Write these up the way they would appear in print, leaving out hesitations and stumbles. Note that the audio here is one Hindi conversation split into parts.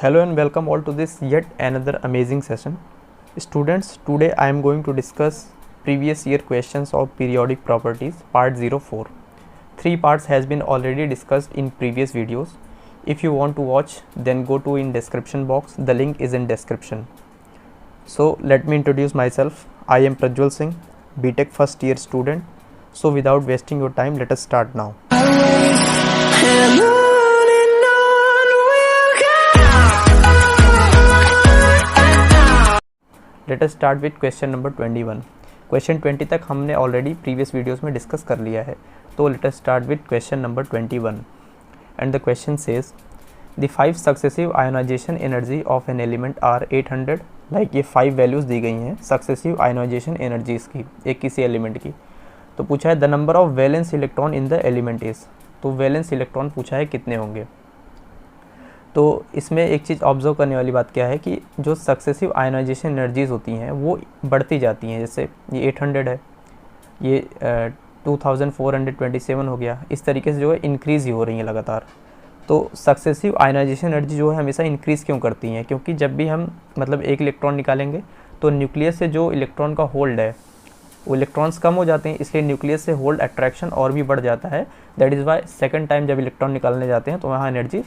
Hello and welcome all to this yet another amazing session. Students, today I am going to discuss previous year questions of periodic properties part 04. 3 parts has been already discussed in previous videos. If you want to watch, then go to in description box. The link is in description. So let me introduce myself. I am Prajwal Singh, BTech first year student. So without wasting your time, let us start now. Let us start with question number 21. Question 20 तक हमने ऑलरेडी प्रीवियस वीडियोस में डिस्कस कर लिया है. तो let us start with question number 21 and the question says the 5 successive ionisation energy of an element are 800. Like ये 5 वैल्यूज़ दी गई हैं सक्सेसिव आयोनाइजेशन एनर्जीज़ की एक किसी एलिमेंट की. तो पूछा है the number of valence electron in the element is. तो वैलेंस इलेक्ट्रॉन पूछा है कितने होंगे. तो इसमें एक चीज़ ऑब्जर्व करने वाली बात क्या है कि जो सक्सेसिव आयोनाइजेशन एनर्जीज़ होती हैं वो बढ़ती जाती हैं. जैसे ये 800 है, ये 2427 हो गया. इस तरीके से जो है इंक्रीज़ ही हो रही है लगातार. तो सक्सेसिव आयोनाइजेशन एनर्जी जो है हमेशा इंक्रीज़ क्यों करती हैं? क्योंकि जब भी हम मतलब एक इलेक्ट्रॉन निकालेंगे तो न्यूक्लियस से जो इलेक्ट्रॉन का होल्ड है वो इलेक्ट्रॉन्स कम हो जाते हैं, इसलिए न्यूक्लियस से होल्ड अट्रैक्शन और भी बढ़ जाता है. That is why second time जब इलेक्ट्रॉन निकालने जाते हैं तो वहाँ एनर्जी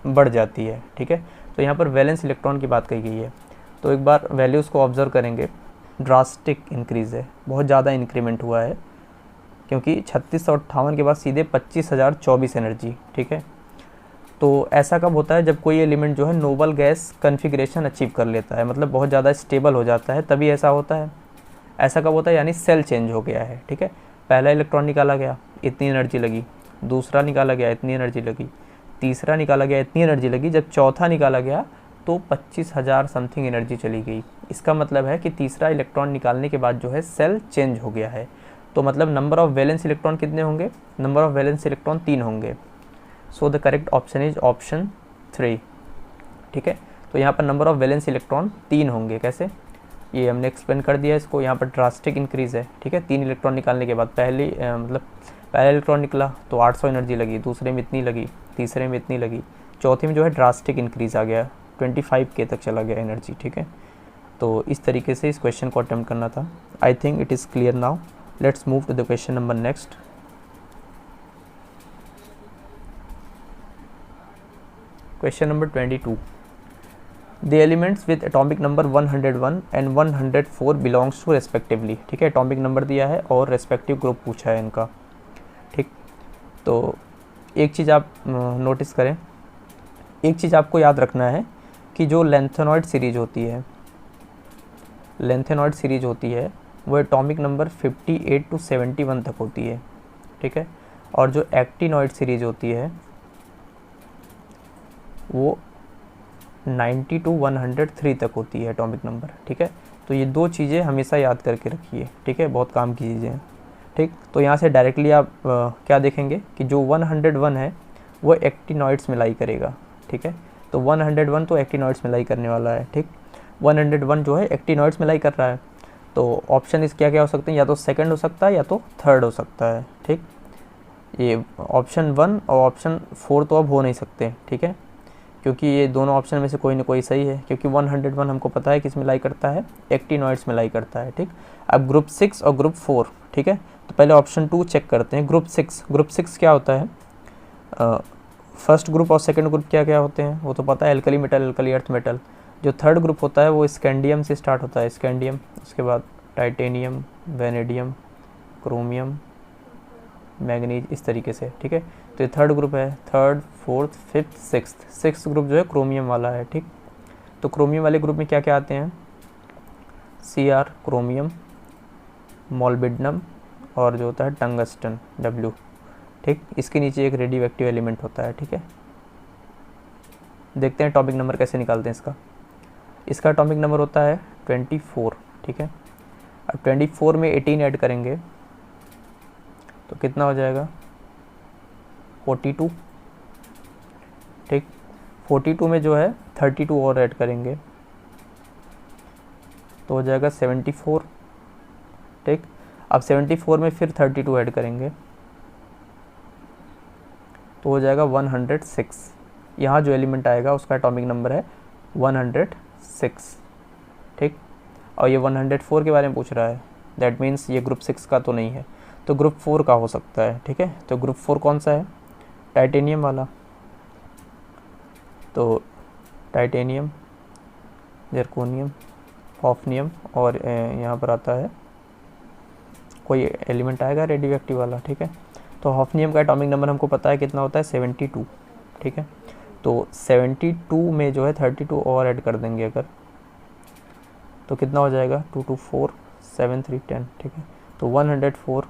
बढ़ जाती है. ठीक है, तो यहाँ पर वैलेंस इलेक्ट्रॉन की बात कही गई है. तो एक बार वैल्यूज़ को ऑब्जर्व करेंगे. ड्रास्टिक इंक्रीज़ है, बहुत ज़्यादा इंक्रीमेंट हुआ है क्योंकि 3658 के बाद सीधे 25,024 एनर्जी. ठीक है, तो ऐसा कब होता है? जब कोई एलिमेंट जो है नोबल गैस कन्फिग्रेशन अचीव कर लेता है, मतलब बहुत ज़्यादा स्टेबल हो जाता है, तभी ऐसा होता है. ऐसा कब होता है? यानी सेल चेंज हो गया है. ठीक है, पहला इलेक्ट्रॉन निकाला गया, इतनी एनर्जी लगी. दूसरा निकाला गया, इतनी एनर्जी लगी. तीसरा निकाला गया, इतनी एनर्जी लगी. जब चौथा निकाला गया तो 25,000 समथिंग एनर्जी चली गई. इसका मतलब है कि तीसरा इलेक्ट्रॉन निकालने के बाद जो है सेल चेंज हो गया है. तो मतलब नंबर ऑफ वैलेंस इलेक्ट्रॉन कितने होंगे? नंबर ऑफ वैलेंस इलेक्ट्रॉन 3 होंगे. सो the correct option is option 3. ठीक है, तो यहाँ पर नंबर ऑफ वैलेंस इलेक्ट्रॉन 3 होंगे. कैसे? ये हमने एक्सप्लेन कर दिया इसको. यहाँ पर ड्रास्टिक इंक्रीज़ है. ठीक है, 3 इलेक्ट्रॉन निकालने के बाद पहला इलेक्ट्रॉन निकला तो 800 एनर्जी लगी, दूसरे में इतनी लगी, तीसरे में इतनी लगी, चौथे में जो है ड्रास्टिक इंक्रीज़ आ गया, 25K तक चला गया एनर्जी. ठीक है, तो इस तरीके से इस क्वेश्चन को अटेम्प्ट करना था. I think it is clear now. Let's move to the question number next. Question number 22. The elements with atomic number 101 and 104 belongs to respectively. ठीक है, एटॉमिक नंबर दिया है और रेस्पेक्टिव ग्रुप पूछा है इनका. ठीक, तो एक चीज़ आप नोटिस करें, एक चीज़ आपको याद रखना है कि जो लेंथेनॉइड सीरीज होती है वो एटॉमिक नंबर 58 to 71 तक होती है. ठीक है, और जो एक्टिनॉइड सीरीज होती है वो 90 to 103 तक होती है एटॉमिक नंबर. ठीक है, तो ये 2 चीज़ें हमेशा याद करके रखिए. ठीक है, बहुत काम की चीज़ें हैं. ठीक, तो यहाँ से डायरेक्टली आप क्या देखेंगे कि जो 101 है वो एक्टिनॉइड्स में लाई करेगा. ठीक है, तो 101 तो एक्टिनॉइड्स में लाई करने वाला है. ठीक, 101 जो है एक्टिनॉइड्स में लाई कर रहा है. तो ऑप्शन इस क्या क्या हो सकते हैं? या तो सेकंड हो सकता है या तो थर्ड हो सकता है. ठीक, ये ऑप्शन 1 और ऑप्शन 4 तो अब हो नहीं सकते. ठीक है, क्योंकि ये दोनों ऑप्शन में से कोई ना कोई सही है, क्योंकि 101 हमको पता है किस में लाई करता है, एक्टिनॉइड्स में लाई करता है. ठीक, अब ग्रुप 6 और ग्रुप 4. ठीक है, तो पहले ऑप्शन 2 चेक करते हैं. ग्रुप 6 क्या होता है? फर्स्ट ग्रुप और सेकंड ग्रुप क्या क्या होते हैं वो तो पता है, alkali metal, alkali earth metal. जो थर्ड ग्रुप होता है वो स्कैंडियम से स्टार्ट होता है, स्कैंडियम. उसके बाद टाइटेनियम, वेनेडियम, क्रोमियम, मैग्नीज, इस तरीके से. ठीक है, तो ये थर्ड ग्रुप है. Third, fourth, fifth, sixth group जो है क्रोमियम वाला है. ठीक, तो क्रोमियम वाले ग्रुप में क्या क्या आते हैं? Cr क्रोमियम, मोल्बिडनम और जो होता है टंगस्टन, W. ठीक, इसके नीचे एक रेडियो एक्टिव एलिमेंट होता है. ठीक है, देखते हैं टॉपिक नंबर कैसे निकालते हैं इसका टॉपिक नंबर होता है 24. ठीक है, अब 24 में 18 ऐड करेंगे तो कितना हो जाएगा? 42. ठीक, 42 में जो है 32 और ऐड करेंगे तो हो जाएगा 74. ठीक, अब 74 में फिर 32 ऐड करेंगे तो हो जाएगा 106. यहाँ जो एलिमेंट आएगा उसका एटॉमिक नंबर है 106, ठीक। और ये 104 के बारे में पूछ रहा है, दैट मीन्स ये ग्रुप 6 का तो नहीं है, तो ग्रुप 4 का हो सकता है, ठीक है। तो ग्रुप 4 कौन सा है? टाइटेनियम वाला। तो टाइटेनियम, जर्कोनियम, हॉफनियम और यहाँ पर आता है कोई एलिमेंट आएगा रेडियो एक्टिव वाला, ठीक है। तो हॉफनियम का एटॉमिक नंबर हमको पता है कितना होता है, 72, ठीक है। तो 72 में जो है 32 और ऐड कर देंगे अगर, तो कितना हो जाएगा, 2 2 4 7 3 10, ठीक है। तो 104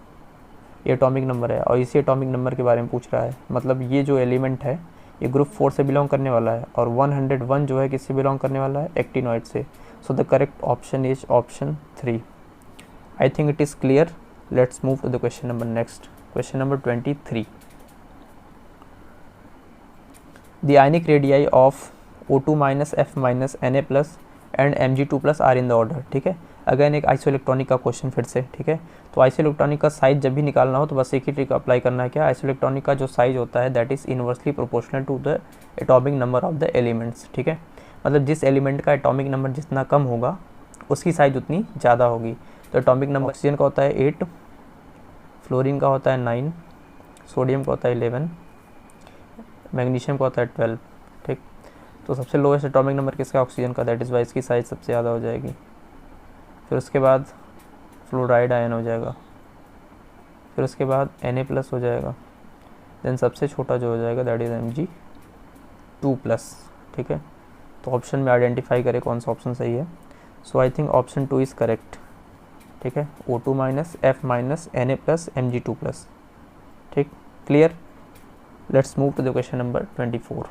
ये एटॉमिक नंबर है और इसी एटॉमिक नंबर के बारे में पूछ रहा है, मतलब ये जो एलिमेंट है ये ग्रुप 4 से बिलोंग करने वाला है और 101 जो है किससे बिलोंग करने वाला है, एक्टिनॉइड से। So the correct option is option 3। I think it is clear. Let's move to the question number next, question number 23। The ionic radii of O2 minus F minus Na plus and Mg2 plus are in the order, ठीक है। अगेन एक आइसो इलेक्ट्रॉनिक का क्वेश्चन फिर से, ठीक है। तो आइसो इलेक्ट्रॉनिक का साइज जब भी निकालना हो तो बस एक ही ट्रिक अप्लाई करना है, क्या, आइसो इलेक्ट्रॉनिक का जो साइज होता है that is inversely proportional to the atomic number of the elements, ठीक है। मतलब जिस एलिमेंट का एटॉमिक नंबर जितना कम होगा उसकी साइज उतनी ज़्यादा होगी। तो एटॉमिक नंबर ऑक्सीजन का होता है 8, फ्लोरीन का होता है 9, सोडियम का होता है 11, मैग्नीशियम का होता है 12, ठीक। तो सबसे लोएस्ट एटॉमिक नंबर किसका, ऑक्सीजन का, दैट इज़ वाई इसकी साइज सबसे ज़्यादा हो जाएगी। फिर उसके बाद फ्लोराइड आयन हो जाएगा, फिर उसके बाद Na+ हो जाएगा, देन सबसे छोटा जो हो जाएगा दैट इज़ Mg2+, ठीक है। तो ऑप्शन में आइडेंटिफाई करें कौन सा ऑप्शन सही है। So I think option 2 is correct, ठीक है। O2 minus F minus Na+ Mg2+, ठीक, clear. Let's move to the question number 24।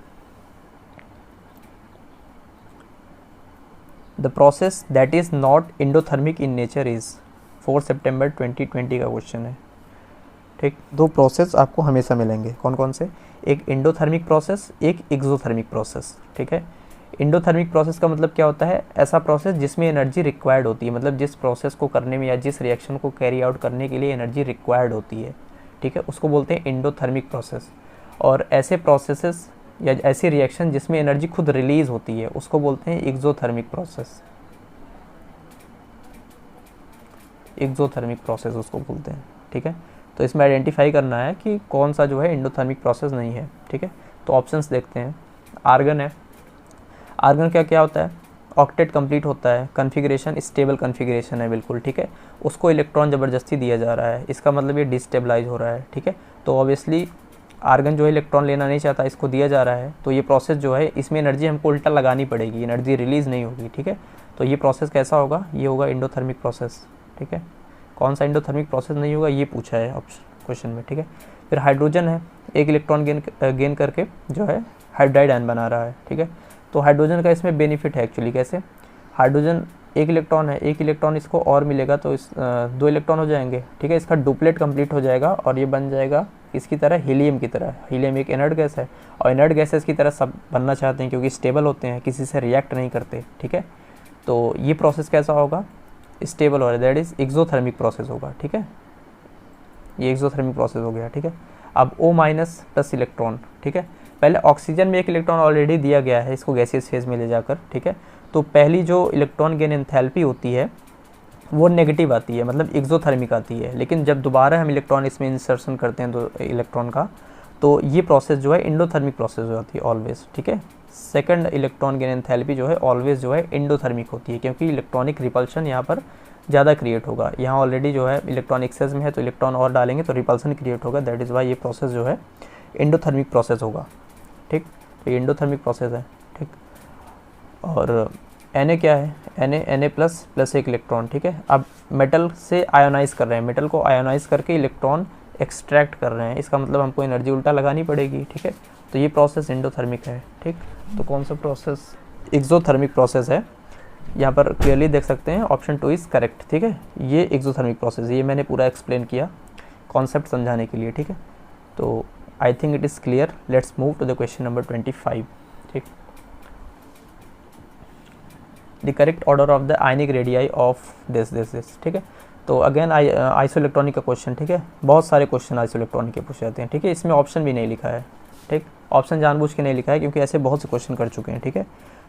The process that is not endothermic in nature is, 4 सितंबर 2020 का क्वेश्चन है, ठीक। दो प्रोसेस आपको हमेशा मिलेंगे, कौन कौन से, एक इंडोथर्मिक प्रोसेस, एक एक्सोथर्मिक प्रोसेस, ठीक है। इंडोथर्मिक प्रोसेस का मतलब क्या होता है, ऐसा प्रोसेस जिसमें एनर्जी रिक्वायर्ड होती है, मतलब जिस प्रोसेस को करने में या जिस रिएक्शन को कैरी आउट करने के लिए एनर्जी रिक्वायर्ड होती है, ठीक है, उसको बोलते हैं इंडोथर्मिक प्रोसेस। और ऐसे प्रोसेसेस या ऐसी रिएक्शन जिसमें एनर्जी खुद रिलीज होती है उसको बोलते हैं एक्सोथर्मिक प्रोसेस। एक्सोथर्मिक प्रोसेस उसको बोलते हैं, ठीक है। तो इसमें आइडेंटिफाई करना है कि कौन सा जो है इंडोथर्मिक प्रोसेस नहीं है, ठीक है। तो ऑप्शंस देखते हैं। आर्गन है, आर्गन क्या क्या होता है, ऑक्टेट कंप्लीट होता है, कन्फिग्रेशन स्टेबल कन्फिग्रेशन है बिल्कुल, ठीक है। उसको इलेक्ट्रॉन ज़बरदस्ती दिया जा रहा है, इसका मतलब ये डिस्टेबलाइज हो रहा है, ठीक है। तो ऑब्वियसली आर्गन जो है इलेक्ट्रॉन लेना नहीं चाहता, इसको दिया जा रहा है, तो ये प्रोसेस जो है इसमें एनर्जी हमको उल्टा लगानी पड़ेगी, एनर्जी रिलीज़ नहीं होगी, ठीक है। तो ये प्रोसेस कैसा होगा, ये होगा इंडोथर्मिक प्रोसेस, ठीक है। कौन सा इंडोथर्मिक प्रोसेस नहीं होगा ये पूछा है ऑप्शन क्वेश्चन में, ठीक है। फिर हाइड्रोजन है, एक इलेक्ट्रॉन गेन करके जो है हाइड्राइड आयन बना रहा है, ठीक है। तो हाइड्रोजन का इसमें बेनिफिट है एक्चुअली, कैसे, हाइड्रोजन एक इलेक्ट्रॉन है, एक इलेक्ट्रॉन इसको और मिलेगा तो इस 2 इलेक्ट्रॉन हो जाएंगे, ठीक है। इसका डुप्लेट कंप्लीट हो जाएगा और ये बन जाएगा इसकी तरह हीलियम की तरह। हीलियम एक इनर्ट गैस है और इनर्ट गैसेस की तरह सब बनना चाहते हैं क्योंकि स्टेबल होते हैं, किसी से रिएक्ट नहीं करते, ठीक है। तो ये प्रोसेस कैसा होगा, स्टेबल हो रहा है, दैट इज़ एक्सोथर्मिक प्रोसेस होगा, ठीक है। ये एक्सोथर्मिक प्रोसेस हो गया, ठीक है। अब O- इलेक्ट्रॉन, ठीक है। पहले ऑक्सीजन में एक इलेक्ट्रॉन ऑलरेडी दिया गया है इसको गैसियस फेज में ले जाकर, ठीक है। तो पहली जो इलेक्ट्रॉन गेन एंथैल्पी होती है वो नेगेटिव आती है, मतलब एक्सोथर्मिक आती है। लेकिन जब दोबारा हम इलेक्ट्रॉन इसमें इंसर्शन करते हैं तो इलेक्ट्रॉन का, तो ये प्रोसेस जो है इंडोथर्मिक प्रोसेस हो जाती है ऑलवेज, ठीक है। सेकंड इलेक्ट्रॉन गेन एंथैल्पी जो है ऑलवेज जो है इंडोथर्मिक होती है क्योंकि इलेक्ट्रॉनिक रिपल्शन यहाँ पर ज़्यादा क्रिएट होगा। यहाँ ऑलरेडी जो है इलेक्ट्रॉन एक्सेस में है तो इलेक्ट्रॉन और डालेंगे तो रिपल्सन क्रिएट होगा, दैट इज़ वाई ये प्रोसेस जो है इंडोथर्मिक प्रोसेस होगा, ठीक। तो ये इंडोथर्मिक प्रोसेस है, ठीक। और Na क्या है, Na+ एक इलेक्ट्रॉन, ठीक है। अब मेटल से आयोनाइज कर रहे हैं, मेटल को आयोनाइज करके इलेक्ट्रॉन एक्सट्रैक्ट कर रहे हैं, इसका मतलब हमको एनर्जी उल्टा लगानी पड़ेगी, ठीक है। तो ये प्रोसेस इंडोथर्मिक है, ठीक। तो कौन सा प्रोसेस एक्सोथर्मिक प्रोसेस है, यहाँ पर क्लियरली देख सकते हैं ऑप्शन 2 इज़ करेक्ट, ठीक है। ये एक्सोथर्मिक प्रोसेस, ये मैंने पूरा एक्सप्लेन किया कॉन्सेप्ट समझाने के लिए, ठीक है। तो I think it is clear. Let's move to the question number 25, ठीक। The correct order of the ionic radii of this, ठीक है। तो अगेन आइसो इलेक्ट्रॉनिक का क्वेश्चन, ठीक है। बहुत सारे क्वेश्चन आइसो इलेक्ट्रॉनिक के पूछे जाते हैं, ठीक है। इसमें ऑप्शन भी नहीं लिखा है, ठीक। ऑप्शन जानबूझ के नहीं लिखा है क्योंकि ऐसे बहुत से क्वेश्चन कर चुके हैं, ठीक है।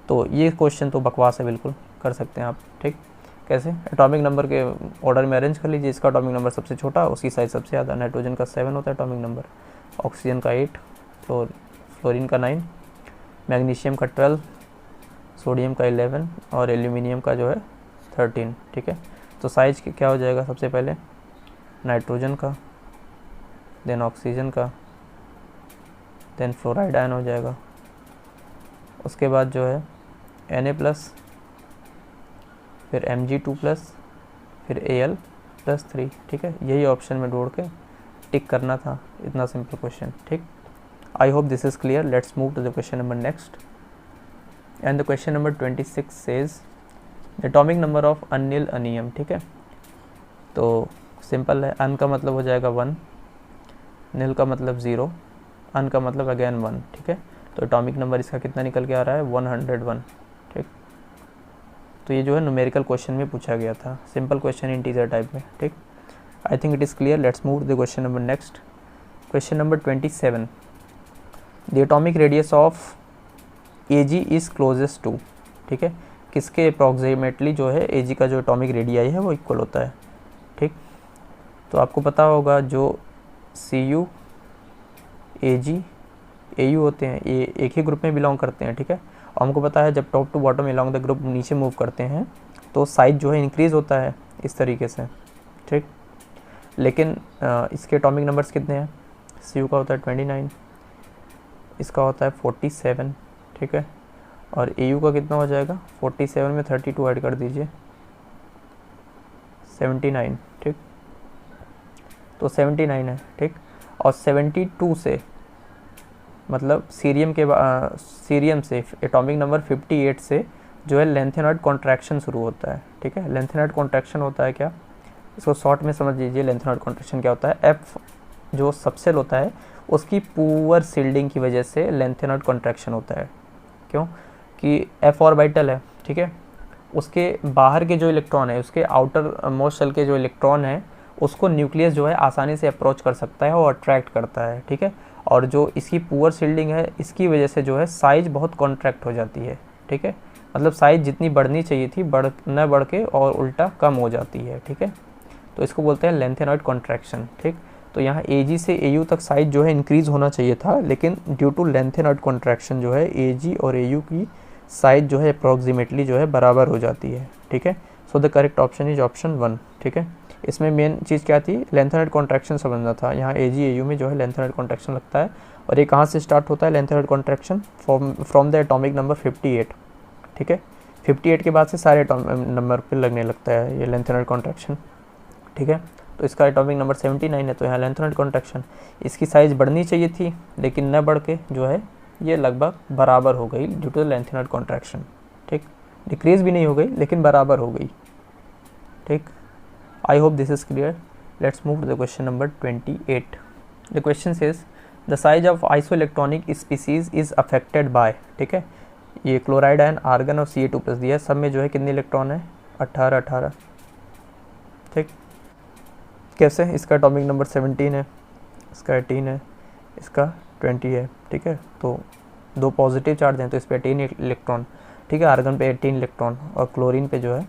तो ये क्वेश्चन तो बकवास है, बिल्कुल कर सकते हैं आप, ठीक। कैसे? एटॉमिक नंबर के ऑर्डर में अरेंज कर लीजिए, इसका एटॉमिक नंबर सबसे छोटा, उसकी साइज सबसे ज़्यादा। नाइट्रोजन का 7 होता है एटॉमिक नंबर, ऑक्सीजन का 8, फ्लोरीन का 9, मैग्नीशियम का 12, सोडियम का 11 और एल्यूमिनियम का जो है 13, ठीक है। तो साइज क्या हो जाएगा? सबसे पहले नाइट्रोजन का, देन ऑक्सीजन का, देन फ्लोराइड आयन हो जाएगा, उसके बाद जो है Na+, फिर Mg2+, फिर Al+3, ठीक है। यही ऑप्शन में ढूंढ के टिक करना था, इतना सिंपल क्वेश्चन, ठीक। I hope this is clear. Let's move to the question number next, and the question number 26 says the atomic number of aluminium, ठीक है। तो सिंपल है, अन का मतलब हो जाएगा 1, नील का मतलब 0, अन का मतलब अगेन 1, ठीक है। तो एटॉमिक नंबर इसका कितना निकल के आ रहा है? 101, ठीक। तो ये जो है न्यूमेरिकल क्वेश्चन में पूछा गया था, सिंपल क्वेश्चन इंटीजर टाइप में, ठीक। I think it is clear. Let's move the question number next, question number 27 the atomic radius of Ag is closest to, ठीक है। किसके अप्रॉक्सीमेटली जो है Ag का जो एटॉमिक रेडियाई है वो इक्वल होता है, ठीक। तो आपको पता होगा जो Cu, Ag, Au होते हैं ये एक ही ग्रुप में बिलोंग करते हैं, ठीक है। और हमको पता है जब top to bottom along the group नीचे मूव करते हैं तो साइज जो है इंक्रीज़ होता है इस तरीके से, ठीक। लेकिन इसके एटॉमिक नंबर्स कितने हैं? Cu का होता है 29, इसका होता है 47, ठीक है। और Au का कितना हो जाएगा? 47 में 32 ऐड कर दीजिए, 79, ठीक। तो 79 है, ठीक। और 72 से मतलब सीरियम से एटॉमिक नंबर 58 से जो है लेंथेनॉइड कॉन्ट्रैक्शन शुरू होता है, ठीक है। लेंथेनॉइड कॉन्ट्रैक्शन होता है क्या? इसको शॉर्ट में समझ लीजिए। लेंथेनॉइड कॉन्ट्रैक्शन क्या होता है? एफ जो सबसेल होता है उसकी पुअर सील्डिंग की वजह से लेंथेनॉइड कॉन्ट्रैक्शन होता है। क्यों? कि एफ ऑर्बिटल है, ठीक है, उसके बाहर के जो इलेक्ट्रॉन है, उसके आउटर मोस्ट शेल के जो इलेक्ट्रॉन है उसको न्यूक्लियस जो है आसानी से अप्रोच कर सकता है और अट्रैक्ट करता है, ठीक है। और जो इसकी पुअर सील्डिंग है इसकी वजह से जो है साइज बहुत कॉन्ट्रैक्ट हो जाती है, ठीक है। मतलब साइज जितनी बढ़नी चाहिए थी बढ़ के और उल्टा कम हो जाती है, ठीक है। तो इसको बोलते हैं लेंथेनॉइड कॉन्ट्रैक्शन, ठीक। तो यहाँ Ag से Au तक साइज जो है इंक्रीज़ होना चाहिए था, लेकिन ड्यू टू लेंथेनॉइड कॉन्ट्रैक्शन जो है Ag और Au की साइज जो है अप्रॉक्सीमेटली जो है बराबर हो जाती है, ठीक है। सो the correct option is option 1, ठीक है। इसमें मेन चीज़ क्या थी? लेंथेनॉइड कॉन्ट्रैक्शन समझना था। यहाँ Ag Au में जो है लेंथेनॉइड कॉन्ट्रैक्शन लगता है, और ये कहाँ से स्टार्ट होता है lanthanoid contraction? From the atomic number 58, ठीक है। 58 के बाद से सारे एटॉमिक नंबर पे लगने लगता है ये लेंथेनॉइड कॉन्ट्रैक्शन, ठीक है। तो इसका एटॉमिक नंबर 79 है, तो यहाँ लेंथेनॉइड कॉन्ट्रैक्शन, इसकी साइज़ बढ़नी चाहिए थी लेकिन न बढ़ के जो है ये लगभग बराबर हो गई ड्यू टू लेंथेनॉइड कॉन्ट्रैक्शन, ठीक। डिक्रीज भी नहीं हो गई लेकिन बराबर हो गई, ठीक। I hope this is clear. Let's move to the question number 28। The question says the size of isoelectronic species is affected by, ठीक है। ये क्लोराइड आयन, आर्गन और Ca2+ दिया, सब में जो है कितने इलेक्ट्रॉन है? 18, ठीक। कैसे? इसका एटॉमिक नंबर 17 है, इसका 18 है, इसका 20 है, ठीक है। तो दो पॉजिटिव चार्ज हैं तो इस पर 18 इलेक्ट्रॉन, ठीक है। आर्गन पे 18 इलेक्ट्रॉन और क्लोरीन पे जो है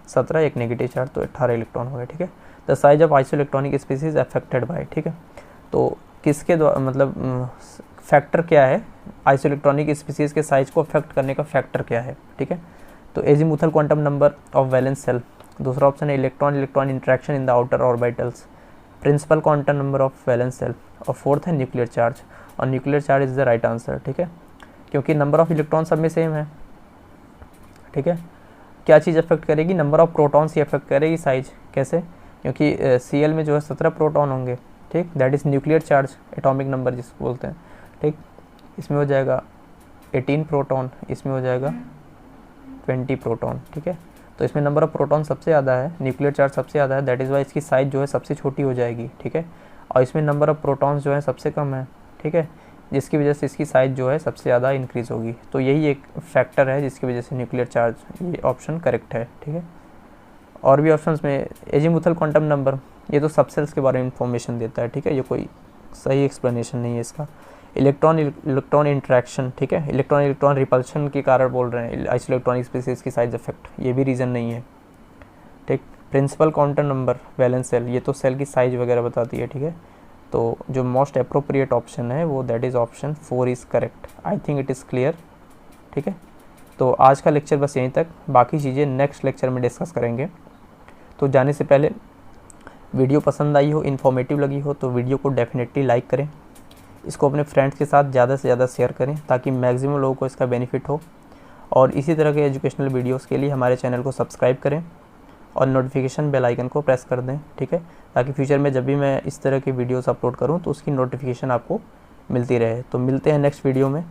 17, एक नेगेटिव चार्ज, तो 18 इलेक्ट्रॉन हो गए, ठीक है। The size of isoelectronic species affected by, ठीक है। तो किसके द्वारा, मतलब फैक्टर क्या है आइसोइलेक्ट्रॉनिक स्पीसीज के साइज को अफेक्ट करने का फैक्टर क्या है, ठीक है। तो azimuthal quantum number of valence shell, दूसरा ऑप्शन है electron electron interaction in the outer orbitals, principal quantum number of valence shell, और फोर्थ है न्यूक्लियर चार्ज, और nuclear charge is the right answer, ठीक है। क्योंकि नंबर ऑफ इलेक्ट्रॉन सब में सेम है, ठीक है। क्या चीज़ अफेक्ट करेगी? Number of protons he affect करेगी साइज। कैसे? क्योंकि Cl में जो है 17 प्रोटॉन होंगे, ठीक। That is nuclear charge, atomic number जिसको बोलते हैं, ठीक। इसमें हो जाएगा 18 प्रोटॉन, इसमें हो जाएगा 20 प्रोटॉन, ठीक है। तो इसमें नंबर ऑफ प्रोटॉन सबसे ज़्यादा है, न्यूक्लियर चार्ज सबसे ज़्यादा है, दैट इज़ वाई इसकी साइज जो है सबसे छोटी हो जाएगी, ठीक है। और इसमें नंबर ऑफ प्रोटॉन्स जो है सबसे कम है, ठीक है, जिसकी वजह से इसकी साइज जो है सबसे ज़्यादा इंक्रीज़ होगी। तो यही एक फैक्टर है जिसकी वजह से न्यूक्लियर चार्ज, ये ऑप्शन करेक्ट है, ठीक है। और भी ऑप्शंस में एजीमुथल क्वांटम नंबर, ये तो सबसेल्स के बारे में इंफॉर्मेशन देता है, ठीक है, ये कोई सही एक्सप्लेनेशन नहीं है इसका। इलेक्ट्रॉन इलेक्ट्रॉन इंट्रैक्शन, ठीक है, इलेक्ट्रॉन इलेक्ट्रॉन रिपल्शन के कारण बोल रहे हैं, आइसोइलेक्ट्रॉनिक स्पीसीज की साइज इफेक्ट, ये भी रीज़न नहीं है, ठीक। Principal quantum number valence shell, ये तो सेल की साइज वगैरह बताती है, ठीक है। तो जो मोस्ट अप्रोप्रिएट ऑप्शन है वो that is option 4 is correct. I think it is clear, ठीक है। तो आज का लेक्चर बस यहीं तक, बाकी चीज़ें नेक्स्ट लेक्चर में डिस्कस करेंगे। तो जाने से पहले वीडियो पसंद आई हो, इन्फॉर्मेटिव लगी हो तो वीडियो को डेफिनेटली लाइक करें, इसको अपने फ्रेंड्स के साथ ज़्यादा से ज़्यादा शेयर करें ताकि मैक्सिमम लोगों को इसका बेनिफिट हो। और इसी तरह के एजुकेशनल वीडियोस के लिए हमारे चैनल को सब्सक्राइब करें और नोटिफिकेशन बेल आइकन को प्रेस कर दें, ठीक है, ताकि फ्यूचर में जब भी मैं इस तरह के वीडियोस अपलोड करूं तो उसकी नोटिफिकेशन आपको मिलती रहे। तो मिलते हैं नेक्स्ट वीडियो में।